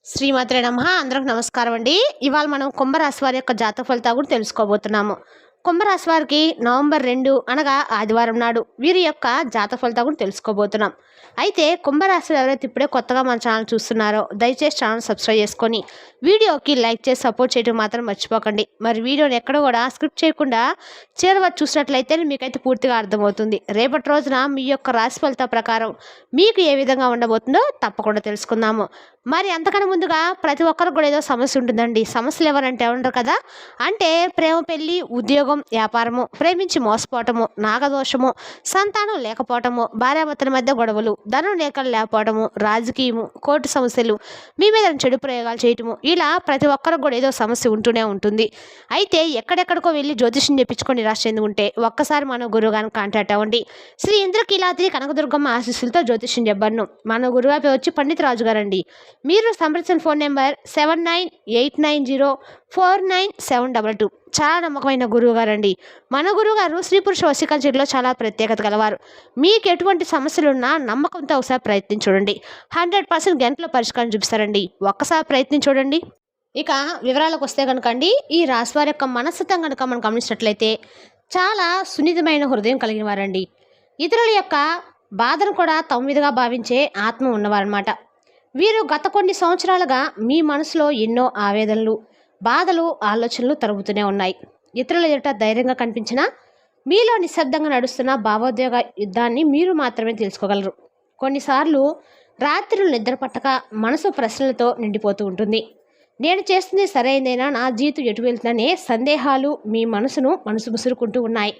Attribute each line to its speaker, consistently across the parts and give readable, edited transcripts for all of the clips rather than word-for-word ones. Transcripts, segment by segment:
Speaker 1: శ్రీమాత్రే నమః. అందరికి నమస్కారం అండి. ఇవాళ మనం కుంభరాశి వారి యొక్క జాతక ఫలితాలు కూడా తెలుసుకోబోతున్నాము. కుంభరాశి వారికి నవంబర్ 2 అనగా ఆదివారం నాడు వీరి యొక్క జాతక ఫలితాలు కూడా తెలుసుకోబోతున్నాం. అయితే కుంభరాశి ఎవరైతే ఇప్పుడే కొత్తగా మన ఛానల్ చూస్తున్నారో దయచేసి ఛానల్ సబ్స్క్రైబ్ చేసుకొని వీడియోకి లైక్ చేసి సపోర్ట్ చేయడం మాత్రం మర్చిపోకండి. మరి వీడియోని ఎక్కడ కూడా స్క్రిప్ట్ చేయకుండా చివరి వరకు చూసినట్లయితే మీకైతే పూర్తిగా అర్థమవుతుంది. రేపటి రోజున మీ యొక్క రాశి ఫలితాల ప్రకారం మీకు ఏ విధంగా ఉండబోతుందో తప్పకుండా తెలుసుకుందాము. మరి అంతకన్నా ముందుగా ప్రతి ఒక్కరికి కూడా ఏదో సమస్య ఉంటుందండి. సమస్యలు ఎవరంటే ఉండరు కదా. అంటే ప్రేమ, పెళ్లి, ఉద్యోగం, వ్యాపారము, ప్రేమించి మోసపోవటము, నాగదోషము, సంతానం లేకపోవటము, భార్యాభర్తల మధ్య గొడవలు, ధనం లేకపోవటము, రాజకీయము, కోర్టు సమస్యలు, మీ మీద చెడు ప్రయోగాలు చేయటము, ఇలా ప్రతి ఒక్కరికి కూడా ఏదో సమస్య ఉంటూనే ఉంటుంది. అయితే ఎక్కడెక్కడికో వెళ్ళి జ్యోతిష్యం చెప్పించుకొని నిరాశ చెందుకుంటే ఒక్కసారి మన గురువు గారిని కాంటాక్ట్ అవ్వండి. శ్రీ ఇంద్రకీలాద్రి కనకదుర్గమ్మ ఆశీస్సులతో జ్యోతిష్యం చెప్పను. మన గురువు పేరు వచ్చి పండిత్ రాజు గారండి. మీరు సంప్రదించిన ఫోన్ నెంబర్ 7989049722. చాలా నమ్మకమైన గురువు గారండి. మన గురువు గారు స్త్రీ పురుష వశీకరణలో చాలా ప్రత్యేకత గలవారు. మీకు ఎటువంటి సమస్యలున్నా నమ్మకంతో ఒకసారి ప్రయత్నం చూడండి. 100% గంటలో పరిష్కారం చూపిస్తారండి. ఒక్కసారి ప్రయత్నం చూడండి. ఇక వివరాలకు వస్తే కనుకండి, ఈ రాశి వారి యొక్క మనస్తత్వం కనుక మనం గమనించినట్లయితే చాలా సున్నితమైన హృదయం కలిగిన వారండి. ఇతరుల యొక్క బాధను కూడా తమ మీదుగా భావించే ఆత్మ ఉన్నవారన్నమాట. వీరు గత కొన్ని సంవత్సరాలుగా మీ మనసులో ఎన్నో ఆవేదనలు, బాధలు, ఆలోచనలు తరుగుతూనే ఉన్నాయి. ఇతరుల ఎదుట ధైర్యంగా కనిపించినా మీలో నిశ్శబ్దంగా నడుస్తున్న భావోద్వేగ యుద్ధాన్ని మీరు మాత్రమే తెలుసుకోగలరు. కొన్నిసార్లు రాత్రులు నిద్ర పట్టక మనసు ప్రశ్నలతో నిండిపోతూ ఉంటుంది. నేను చేస్తుంది సరైనదేనా, నా జీవితం ఎటు వెళ్తుందనే సందేహాలు మీ మనసు ముసురుకుంటూ ఉన్నాయి.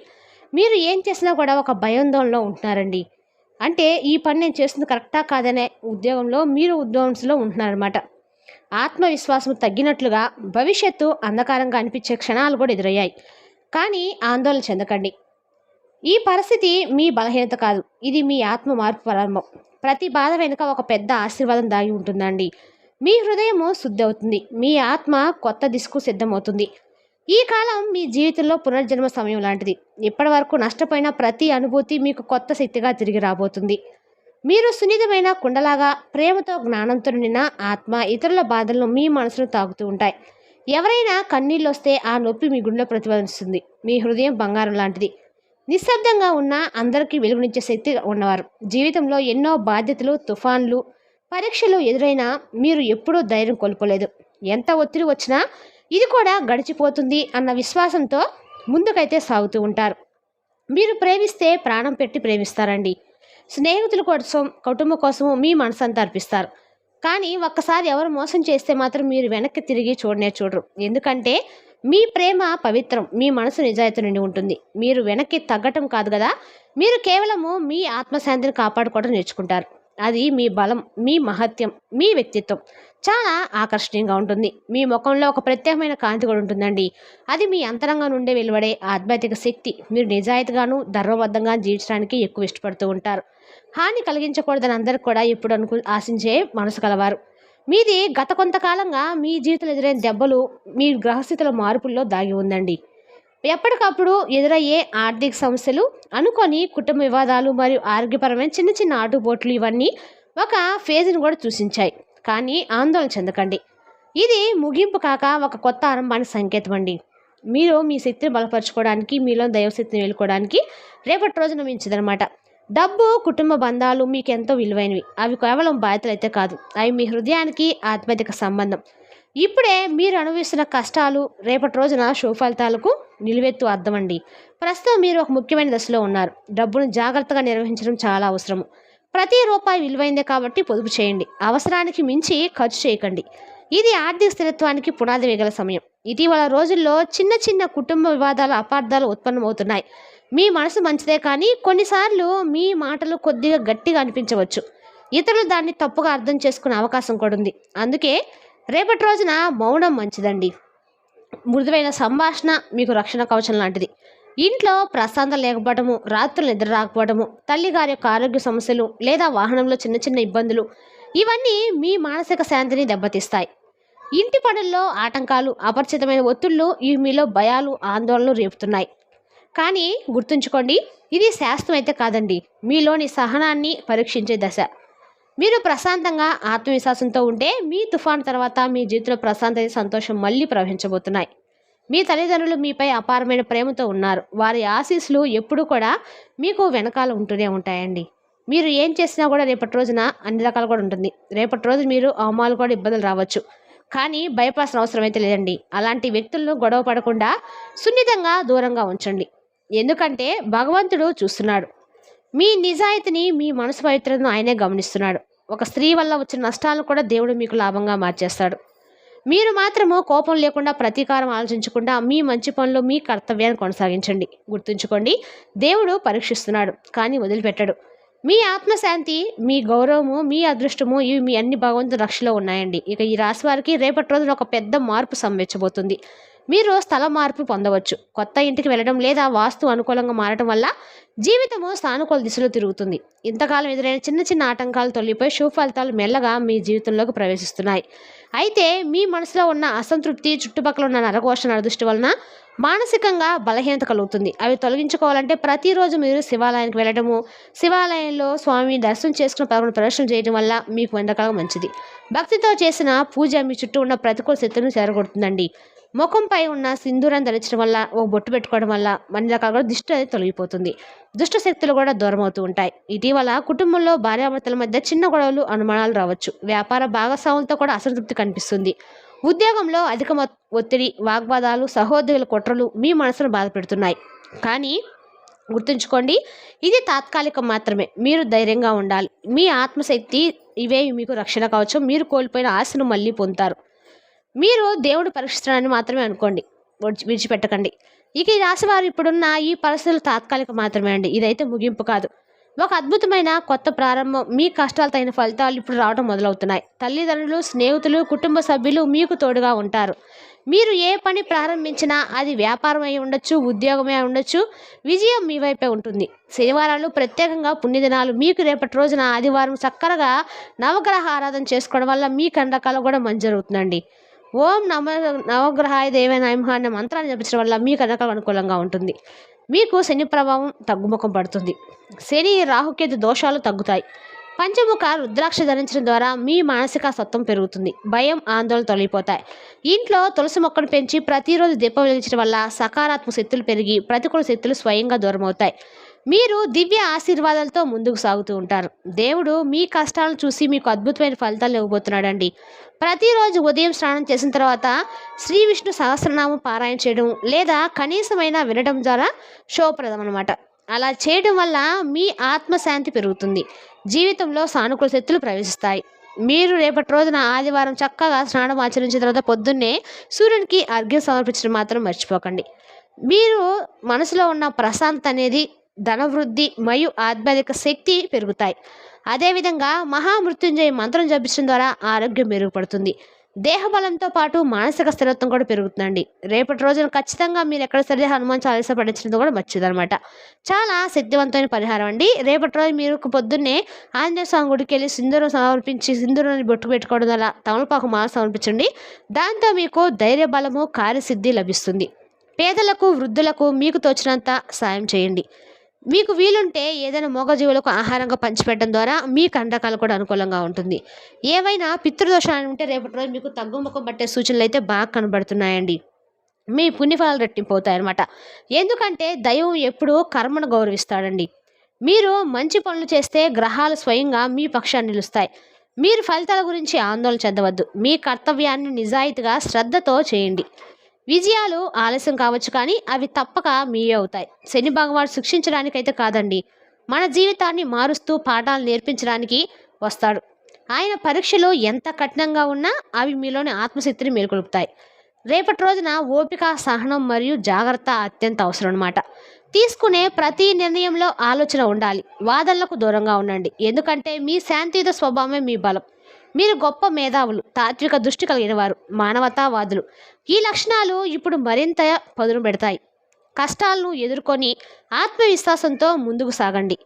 Speaker 1: మీరు ఏం చేసినా కూడా ఒక భయాందోళనలో ఉంటున్నారండి. అంటే ఈ పని నేను చేస్తుంది కరెక్టా కాదనే ఉద్యోగంలో ఉంటున్నారన్నమాట. ఆత్మవిశ్వాసం తగ్గినట్లుగా భవిష్యత్తు అంధకారంగా అనిపించే క్షణాలు కూడా ఎదురయ్యాయి. కానీ ఆందోళన చెందకండి. ఈ పరిస్థితి మీ బలహీనత కాదు, ఇది మీ ఆత్మ మార్పు ప్రారంభం. ప్రతి బాధ వెనుక ఒక పెద్ద ఆశీర్వాదం దాగి ఉంటుందండి. మీ హృదయము శుద్ధి అవుతుంది, మీ ఆత్మ కొత్త దిశకు సిద్ధమవుతుంది. ఈ కాలం మీ జీవితంలో పునర్జన్మ సమయం లాంటిది. ఇప్పటి వరకు నష్టపోయిన ప్రతి అనుభూతి మీకు కొత్త శక్తిగా తిరిగి రాబోతుంది. మీరు సున్నితమైన కుండలాగా ప్రేమతో, జ్ఞానంతో నిండిన ఆత్మ ఇతరుల బాధలను మీ మనసును తాకుతూ ఉంటాయి. ఎవరైనా కన్నీళ్ళు వస్తే ఆ నొప్పి మీ గుండెలో ప్రతిఫలిస్తుంది. మీ హృదయం బంగారం లాంటిది. నిశ్శబ్దంగా ఉన్న అందరికీ వెలుగునిచ్చే శక్తి ఉన్నవారు. జీవితంలో ఎన్నో బాధ్యతలు, తుఫాన్లు, పరీక్షలు ఎదురైనా మీరు ఎప్పుడూ ధైర్యం కోల్పోలేదు. ఎంత ఒత్తిడి వచ్చినా ఇది కూడా గడిచిపోతుంది అన్న విశ్వాసంతో ముందుకైతే సాగుతూ ఉంటారు. మీరు ప్రేమిస్తే ప్రాణం పెట్టి ప్రేమిస్తారండి. స్నేహితుల కోసం, కుటుంబం కోసము మీ మనసంతా అర్పిస్తారు. కానీ ఒక్కసారి ఎవరు మోసం చేస్తే మాత్రం మీరు వెనక్కి తిరిగి చూడరు. ఎందుకంటే మీ ప్రేమ పవిత్రం, మీ మనసు నిజాయితీ నుండి ఉంటుంది. మీరు వెనక్కి తగ్గటం కాదు కదా, మీరు కేవలము మీ ఆత్మశాంతిని కాపాడుకోవడం నేర్చుకుంటారు. అది మీ బలం, మీ మహత్యం, మీ వ్యక్తిత్వం చాలా ఆకర్షణీయంగా ఉంటుంది. మీ ముఖంలో ఒక ప్రత్యేకమైన కాంతి కూడా ఉంటుందండి. అది మీ అంతరంగం నుండే వెలువడే ఆధ్యాత్మిక శక్తి. మీరు నిజాయితీగాను, ధర్మబద్ధంగా జీవించడానికి ఎక్కువ ఇష్టపడుతూ ఉంటారు. హాని కలిగించకూడదని అందరికి కూడా ఎప్పుడు ఆశించే మనసు కలవారు. మీది గత కొంతకాలంగా మీ జీవితంలో ఎదురైన దెబ్బలు మీ గ్రహస్థితుల మార్పుల్లో దాగి ఉందండి. ఎప్పటికప్పుడు ఎదురయ్యే ఆర్థిక సమస్యలు, అనుకొని కుటుంబ వివాదాలు మరియు ఆరోగ్యపరమైన చిన్న చిన్న ఆటుపోట్లు ఇవన్నీ ఒక ఫేజ్ని కూడా సూచించాయి. కానీ ఆందోళన చెందకండి. ఇది ముగింపు కాక ఒక కొత్త ఆరంభానికి సంకేతం అండి. మీరు మీ శక్తిని బలపరచుకోవడానికి, మీలో దైవశక్తిని వెళ్ళుకోవడానికి రేపటి రోజున మించదనమాట. డబ్బు, కుటుంబ బంధాలు మీకు ఎంతో విలువైనవి. అవి కేవలం బాధ్యతలు అయితే కాదు, అవి మీ హృదయానికి ఆత్మీయతకు సంబంధం. ఇప్పుడే మీరు అనుభవిస్తున్న కష్టాలు రేపటి రోజున శుభఫలితాలకు నిలువెత్తు అర్థం అండి. ప్రస్తుతం మీరు ఒక ముఖ్యమైన దశలో ఉన్నారు. డబ్బును జాగ్రత్తగా నిర్వహించడం చాలా అవసరము. ప్రతి రూపాయి విలువైందే కాబట్టి పొదుపు చేయండి. అవసరానికి మించి ఖర్చు చేయకండి. ఇది ఆర్థిక స్థిరత్వానికి పునాది వేయగల సమయం. ఇటీవల రోజుల్లో చిన్న చిన్న కుటుంబ వివాదాలు, అపార్థాలు ఉత్పన్నమవుతున్నాయి. మీ మనసు మంచిదే, కానీ కొన్నిసార్లు మీ మాటలు కొద్దిగా గట్టిగా అనిపించవచ్చు. ఇతరులు దాన్ని తప్పుగా అర్థం చేసుకునే అవకాశం కూడా ఉంది. అందుకే రేపటి రోజున మౌనం మంచిదండి. మృదువైన సంభాషణ మీకు రక్షణ కవచం లాంటిది. ఇంట్లో ప్రశాంతత లేకపోవడము, రాత్రులు నిద్ర రాకపోవడము, తల్లిగారి యొక్క ఆరోగ్య సమస్యలు లేదా వాహనంలో చిన్న చిన్న ఇబ్బందులు, ఇవన్నీ మీ మానసిక శాంతిని దెబ్బతీస్తాయి. ఇంటి పనుల్లో ఆటంకాలు, అపరిచితమైన ఒత్తిళ్లు ఇవి మీలో భయాలు, ఆందోళనలు రేపుతున్నాయి. కానీ గుర్తుంచుకోండి, ఇది శాస్త్రం అయితే కాదండి, మీలోని సహనాన్ని పరీక్షించే దశ. మీరు ప్రశాంతంగా ఆత్మవిశ్వాసంతో ఉంటే మీ తుఫాను తర్వాత మీ జీవితంలో ప్రశాంతత సంతోషం మళ్ళీ ప్రవహించబోతున్నాయి. మీ తల్లిదండ్రులు మీపై అపారమైన ప్రేమతో ఉన్నారు. వారి ఆశీస్సులు ఎప్పుడూ కూడా మీకు వెనకాల ఉంటూనే ఉంటాయండి. మీరు ఏం చేసినా కూడా రేపటి రోజున అన్ని రకాలు కూడా ఉంటుంది. రేపటి రోజు మీరు అవమానాలు కూడా ఇబ్బందులు రావచ్చు. కానీ భయపడాల్సిన అవసరం అయితే లేదండి. అలాంటి వ్యక్తులను గొడవ పడకుండా సున్నితంగా దూరంగా ఉంచండి. ఎందుకంటే భగవంతుడు చూస్తున్నాడు. మీ నిజాయితీని, మీ మనసు పవిత్రతను ఆయనే గమనిస్తున్నాడు. ఒక స్త్రీ వల్ల వచ్చిన నష్టాలను కూడా దేవుడు మీకు లాభంగా మార్చేస్తాడు. మీరు మాత్రము కోపం లేకుండా, ప్రతీకారం ఆలోచించకుండా మీ మంచి పనులు, మీ కర్తవ్యాన్ని కొనసాగించండి. గుర్తుంచుకోండి, దేవుడు పరీక్షిస్తున్నాడు కానీ వదిలిపెట్టడు. మీ ఆత్మశాంతి, మీ గౌరవము, మీ అదృష్టము ఇవి మీ అన్ని భగవంతుని రక్షలో ఉన్నాయండి. ఇక ఈ రాశి వారికి రేపటి రోజున ఒక పెద్ద మార్పు సంభవించబోతుంది. మీరు స్థల మార్పు పొందవచ్చు. కొత్త ఇంటికి వెళ్ళడం లేదా వాస్తు అనుకూలంగా మారడం వల్ల జీవితము సానుకూల దిశలో తిరుగుతుంది. ఇంతకాలం ఎదురైన చిన్న చిన్న ఆటంకాలు తొలగిపోయి శుభ ఫలితాలు మెల్లగా మీ జీవితంలోకి ప్రవేశిస్తున్నాయి. అయితే మీ మనసులో ఉన్న అసంతృప్తి, చుట్టుపక్కల ఉన్న నరఘోష, నరదృష్టి వలన మానసికంగా బలహీనత కలుగుతుంది. అవి తొలగించుకోవాలంటే ప్రతిరోజు మీరు శివాలయానికి వెళ్ళడము, శివాలయంలో స్వామిని దర్శనం చేసుకుని 11 ప్రదర్శనలు చేయడం వల్ల మీకు ఎంతకాలం మంచిది. భక్తితో చేసిన పూజ మీ చుట్టూ ఉన్న ప్రతికూల శక్తులను చెరగొడుతుందండి. ముఖంపై ఉన్న సింధూరం ధరించడం వల్ల, ఒక బొట్టు పెట్టుకోవడం వల్ల అన్ని రకాలుగా దిష్టి అనేది తొలగిపోతుంది. దుష్ట శక్తులు కూడా దూరం అవుతూ ఉంటాయి. ఇటీవల కుటుంబంలో భార్యాభర్తల మధ్య చిన్న గొడవలు, అనుమానాలు రావచ్చు. వ్యాపార భాగస్వాములతో కూడా అసంతృప్తి కనిపిస్తుంది. ఉద్యోగంలో అధిక ఒత్తిడి, వాగ్వాదాలు, సహోద్యోగుల కుట్రలు మీ మనసును బాధపెడుతున్నాయి. కానీ గుర్తుంచుకోండి, ఇది తాత్కాలికం మాత్రమే. మీరు ధైర్యంగా ఉండాలి. మీ ఆత్మశక్తి ఇవే మీకు రక్షణ కవచం. మీరు కోల్పోయిన ఆశను మళ్ళీ పొందుతారు. మీరు దేవుడు పరీక్షిస్తున్నాడని మాత్రమే అనుకోండి, విడిచిపెట్టకండి. ఇక ఈ రాశివారు ఇప్పుడున్న ఈ పరిస్థితులు తాత్కాలిక మాత్రమే అండి. ఇదైతే ముగింపు కాదు, ఒక అద్భుతమైన కొత్త ప్రారంభం. మీ కష్టాలు తగిన ఫలితాలు ఇప్పుడు రావడం మొదలవుతున్నాయి. తల్లిదండ్రులు, స్నేహితులు, కుటుంబ సభ్యులు మీకు తోడుగా ఉంటారు. మీరు ఏ పని ప్రారంభించినా, అది వ్యాపారం అయి ఉండొచ్చు, ఉద్యోగమే అయి ఉండొచ్చు, విజయం మీ వైపే ఉంటుంది. శనివారాలు ప్రత్యేకంగా పుణ్యదినాలు. మీకు రేపటి రోజున ఆదివారం చక్కరగా నవగ్రహ ఆరాధన చేసుకోవడం వల్ల మీ కండకాలు కూడా మంచి జరుగుతుందండి. ఓం నవగ్రహాయ దేవే నమః అనే మంత్రాన్ని జపించడం వల్ల మీ కనుక అనుకూలంగా ఉంటుంది. మీకు శని ప్రభావం తగ్గుముఖం పడుతుంది. శని, రాహుకేతు దోషాలు తగ్గుతాయి. పంచముఖ రుద్రాక్ష ధరించడం ద్వారా మీ మానసిక సత్వం పెరుగుతుంది. భయం, ఆందోళన తొలగిపోతాయి. ఇంట్లో తులసి మొక్కను పెంచి ప్రతిరోజు దీపం వెలిగించడం వల్ల సకారాత్మక శక్తులు పెరిగి ప్రతికూల శక్తులు స్వయంగా దూరం అవుతాయి. మీరు దివ్య ఆశీర్వాదాలతో ముందుకు సాగుతూ ఉంటారు. దేవుడు మీ కష్టాలను చూసి మీకు అద్భుతమైన ఫలితాలు ఇవ్వబోతున్నాడండి. ప్రతిరోజు ఉదయం స్నానం చేసిన తర్వాత శ్రీ విష్ణు సహస్రనామం పారాయణ చేయడం లేదా కనీసమైన వినడం ద్వారా శుభప్రదం అన్నమాట. అలా చేయడం వల్ల మీ ఆత్మశాంతి పెరుగుతుంది. జీవితంలో సానుకూల శక్తులు ప్రవేశిస్తాయి. మీరు రేపటి రోజున ఆదివారం చక్కగా స్నానం ఆచరించిన తర్వాత పొద్దున్నే సూర్యునికి అర్ఘ్యం సమర్పించడం మాత్రం మర్చిపోకండి. మీరు మనసులో ఉన్న ప్రశాంతత అనేది, ధనవృద్ధి మరియు ఆధ్యాత్మిక శక్తి పెరుగుతాయి. అదేవిధంగా మహామృత్యుంజయ మంత్రం జపించడం ద్వారా ఆరోగ్యం మెరుగుపడుతుంది. దేహబలంతో పాటు మానసిక స్థిరత్వం కూడా పెరుగుతుందండి. రేపటి రోజున ఖచ్చితంగా మీరు ఎక్కడ సరే హనుమాన్ చాలీసా పఠించడం కూడా మంచిదనమాట. చాలా శక్తివంతమైన పరిహారం అండి. రేపటి రోజు మీరు పొద్దున్నే ఆంజనేయ స్వామి గుడికి వెళ్ళి సింధూరం సమర్పించి, సింధూరాన్ని బొట్టు పెట్టుకోవడం వల్ల తమలపాకు మాల సమర్పించండి. దాంతో మీకు ధైర్య బలము, కార్యసిద్ధి లభిస్తుంది. పేదలకు, వృద్ధులకు మీకు తోచినంత సాయం చేయండి. మీకు వీలుంటే ఏదైనా మూగజీవులకు ఆహారంగా పంచిపెట్టడం ద్వారా మీ కండకాలు కూడా అనుకూలంగా ఉంటుంది. ఏవైనా పితృదోషాలు ఉంటే రేపటి రోజు మీకు తగ్గుముఖం పట్టే సూచనలు అయితే బాగా కనబడుతున్నాయండి. మీ పుణ్యఫలాలు రెట్టింపోతాయన్నమాట. ఎందుకంటే దైవం ఎప్పుడూ కర్మను గౌరవిస్తాడండి. మీరు మంచి పనులు చేస్తే గ్రహాలు స్వయంగా మీ పక్షాన్ని నిలుస్తాయి. మీరు ఫలితాల గురించి ఆందోళన చెందవద్దు. మీ కర్తవ్యాన్ని నిజాయితీగా, శ్రద్ధతో చేయండి. విజయాలు ఆలస్యం కావచ్చు, కానీ అవి తప్పక మీవే అవుతాయి. శని భగవానుడు శిక్షించడానికైతే కాదండి, మన జీవితాన్ని మారుస్తూ పాఠాలు నేర్పించడానికి వస్తాడు. ఆయన పరీక్షలు ఎంత కఠినంగా ఉన్నా అవి మీలోని ఆత్మశక్తిని మేల్కొల్పుతాయి. రేపటి రోజున ఓపిక, సహనం మరియు జాగ్రత్త అత్యంత అవసరం అన్నమాట. తీసుకునే ప్రతి నిర్ణయంలో ఆలోచన ఉండాలి. వాదనలకు దూరంగా ఉండండి. ఎందుకంటే మీ శాంతియుత స్వభావమే మీ బలం. మీరు గొప్ప మేధావులు, తాత్విక దృష్టి కలిగిన వారు, మానవతావాదులు. ఈ లక్షణాలు ఇప్పుడు మరింత పదును పెడతాయి. కష్టాలను ఎదుర్కొని ఆత్మవిశ్వాసంతో ముందుకు సాగండి.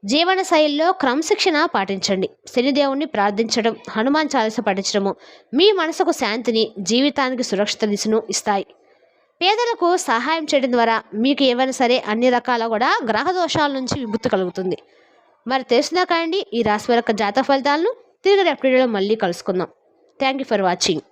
Speaker 1: జీవన శైలిలో క్రమశిక్షణ పాటించండి. శనిదేవుణ్ణి ప్రార్థించడం, హనుమాన్ చాలీసా పఠించడము మీ మనసుకు శాంతిని, జీవితానికి సురక్షిత దిశను ఇస్తాయి. పేదలకు సహాయం చేయడం ద్వారా మీకు ఏవైనా సరే అన్ని రకాల కూడా గ్రహ దోషాల నుంచి విముక్తి కలుగుతుంది. మరి తెలిసినా కాండి ఈ రాశి వారి యొక్క జాతక ఫలితాలను తిరిగి రేపటి వీడియోలో మళ్ళీ కలుసుకుందాం. Thank you for watching.